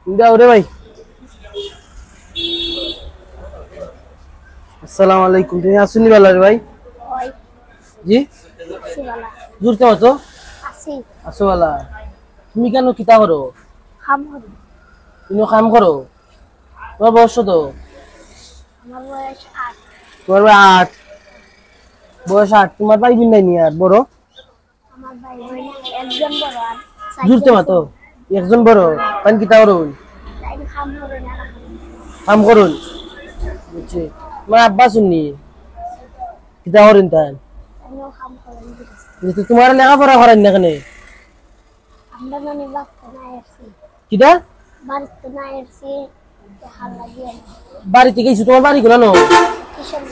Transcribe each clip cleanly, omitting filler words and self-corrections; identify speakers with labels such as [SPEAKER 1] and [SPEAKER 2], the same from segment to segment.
[SPEAKER 1] দাও রে ভাই। আসসালামু আলাইকুম, তুমি আসুনি বালা রে ভাই?
[SPEAKER 2] ওই
[SPEAKER 1] জি
[SPEAKER 2] আসিবালা
[SPEAKER 1] জুরতে মতো
[SPEAKER 2] আসি
[SPEAKER 1] আসো বালা। তুমি কেন কিতা করো?
[SPEAKER 2] খাম হরি।
[SPEAKER 1] তুমি কাম করো? তোমার বয়স তো?
[SPEAKER 2] আমার বয়স 8।
[SPEAKER 1] তোমার ভাই 8, বয়স 8। তোমার ভাই বিন নাই নি আর বড়?
[SPEAKER 2] আমার ভাই বোন একজন বড় আর
[SPEAKER 1] জুরতে
[SPEAKER 2] চারজন
[SPEAKER 1] মতো
[SPEAKER 2] ছোট।
[SPEAKER 1] একজন বড়। পান কিতা করো?
[SPEAKER 2] তাই খাম হরি না
[SPEAKER 1] কাম করুন। বুঝছি। তোমার আব্বা শুননি কিতা করেন তাই?
[SPEAKER 2] আমিও খাম হরি।
[SPEAKER 1] কিন্তু তোমার লেখাপড়া করেন না কেন?
[SPEAKER 2] আমরা মানে বাচ্চা না এসছি,
[SPEAKER 1] কিটা
[SPEAKER 2] বাড়িতে না এসছি, হাল লাগিয়ে
[SPEAKER 1] বাড়িতে গেছি? তোমার বাড়ি কোন?
[SPEAKER 2] কিশোর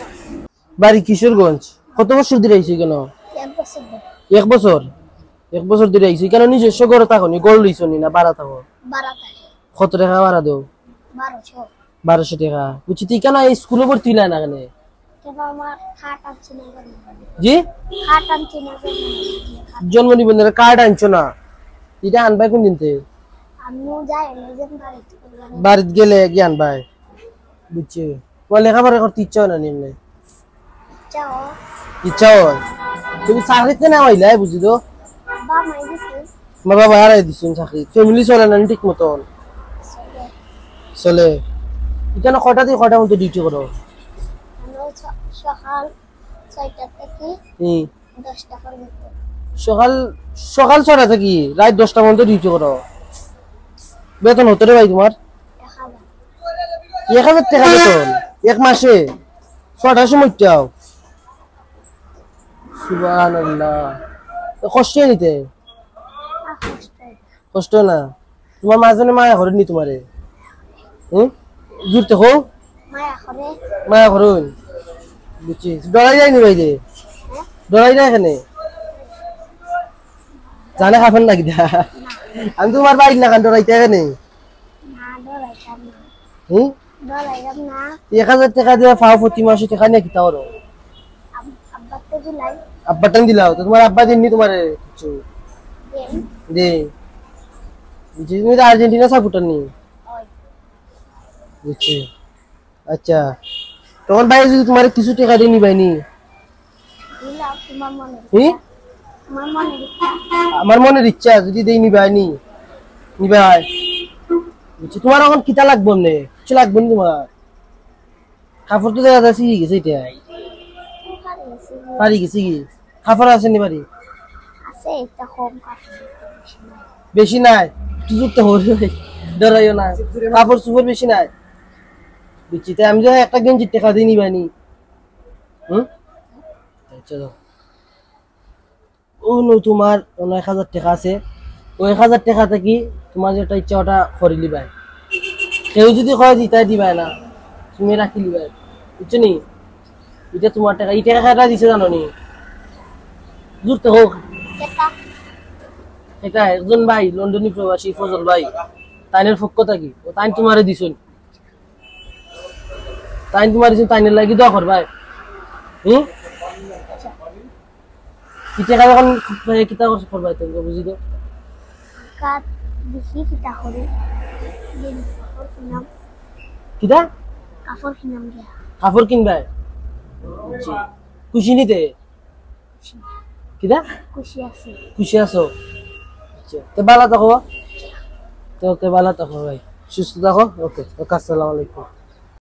[SPEAKER 1] বাড়ি কিশোরগঞ্জ। কত বছর ধরে আইসি কেন?
[SPEAKER 2] 1 বছর ধরে
[SPEAKER 1] 1 বছর। 1 বছর ধরে আইসি কেন? নিজস্ব ঘরে থাকো নি? গড় লইছো নি না ভাড়া থাকো?
[SPEAKER 2] বাড়া থাকে
[SPEAKER 1] কত টাকা ভাড়া দেও?
[SPEAKER 2] 1200।
[SPEAKER 1] 1200 টাকা। বুঝছি। তুই কেন এই স্কুলে ভর্তি হইলা না কেন?
[SPEAKER 2] কেন আমার খাট আনছি না কেন?
[SPEAKER 1] জি
[SPEAKER 2] খাট আনছি না কেন?
[SPEAKER 1] জন্ম নিবন্ধনের কার্ড আনছো না? এটা আনবাই কোন দিনতে?
[SPEAKER 2] আমিও যাই নিজের বাড়িতে করলাম।
[SPEAKER 1] বাড়িতে গেলে কি আনবাই? বুঝছি। তোমার লেখাপড়া করতে ইচ্ছা হয় না নিম্নে?
[SPEAKER 2] যাও
[SPEAKER 1] ইচ্ছা হয়? তুমি চাকরিতে না হইলে বুঝি তো।
[SPEAKER 2] বা মাই দিছি
[SPEAKER 1] তোমার বাবা হারাই দিচ্ছেন চাকরি। ফ্যামিলি চলে না ঠিক মতন?
[SPEAKER 2] চলে।
[SPEAKER 1] চলে। এখানে কটা থেকে কটা মতো ডিউটি করো?
[SPEAKER 2] আমরা সকাল 6টা থেকে
[SPEAKER 1] হুম।
[SPEAKER 2] 10টা পর্যন্ত।
[SPEAKER 1] সকাল সকাল 6টা থেকে রাত 10টা পর্যন্ত ডিউটি করো। বেতন হতো রে ভাই তোমার?
[SPEAKER 2] 1000
[SPEAKER 1] 1000 টাকা বেতন এক মাসে? 6টার সময় যাও? সুবহানাল্লাহ। কষ্ট নিতে? কষ্ট না? তোমার মাঝখানে মায়া করেনি তোমারে? হুম। জুরতে হো
[SPEAKER 2] মায়া করে।
[SPEAKER 1] মায়া করুন। বুঝছি। ডরাই যায়নি ভাই রে? ডরাই যায় এখানে? জানে খাবেন নাকি দা? আমি তোমার বাড়ি না কান ডরাইতে এখানে?
[SPEAKER 2] না ডরাইতাম না,
[SPEAKER 1] হুম।
[SPEAKER 2] ডরাইতাম না।
[SPEAKER 1] 1000 টাকা দিয়ে ফাও প্রতি মাসে টাকা নিয়ে কিতা করো?
[SPEAKER 2] আব্বাকে দিলাই
[SPEAKER 1] আব্বা টান দিলাও তো? তোমার আব্বা দিননি তোমারে কিছু?
[SPEAKER 2] দেন
[SPEAKER 1] দে। বুঝছি। তুমি তো আর্জেন্টিনা সাপোর্টার নি?
[SPEAKER 2] ওই
[SPEAKER 1] বুঝছি। আচ্ছা। তখন ভাই যদি তোমার কিছু টাকা দিয়ে নিবাইনি?
[SPEAKER 2] দিলাম তোমার মনে,
[SPEAKER 1] হুম।
[SPEAKER 2] তোমার মনে ইচ্ছা।
[SPEAKER 1] আমার মনের ইচ্ছা যদি দেই নিবাইনি? নিবাই। বুঝছি। তোমার এখন কিতা লাগবো নে? কিছু লাগবো নি তোমার? কাপড় তো দেখা যাচ্ছে গেছে এটা। বাড়ি গেছি কি? কাপড় আছে নি বাড়ি?
[SPEAKER 2] আছে এটা কম কাছে
[SPEAKER 1] বেশি নাই? সুযোগ তো হরে ভাই। ডরাইও না। কাপড় চুপড় বেশি নাই? বুঝছি। তাই আমি যখন একটা গেঞ্জির টাকা দিয়ে নিবাইনি? হুম। চলো। ও নো তোমার 1000 টাকা আছে। ওই 1000 টাকা থেকে তোমার যেটা ইচ্ছা ওটা করে লিবাই। কেউ যদি কয় দিতাই দিবাই না, তুমি রাখি লিবাই। বুঝছো নি? এটা তোমার টাকা। এই টাকা খাটা দিছে জানো নি? জুরতে হোক।
[SPEAKER 2] এটা
[SPEAKER 1] এটা একজন ভাই লন্ডনী প্রবাসী ফজল ভাই, তাইনের পক্ষ থাকি ও তাই তোমারে দিছুন। তাই তোমার দিছুন, তাইনের লাগি দোয়া কর ভাই। হুম। কি টাকা যখন কিতা করবাই তুমি বুঝি তো?
[SPEAKER 2] কাট দেখি কিটা করে দিন কাপড় কিনাম,
[SPEAKER 1] কিতা
[SPEAKER 2] কাপড় কিনাম গিয়া
[SPEAKER 1] কাপড় কিনবাই? খুশি নিতে? কিতা
[SPEAKER 2] খুশি আছি।
[SPEAKER 1] খুশি আছো? আচ্ছা। তো ভালো থাকো। তো ওকে ভালো থাকো ভাই, সুস্থ থাকো। ওকে ওকে, আসসালামু আলাইকুম।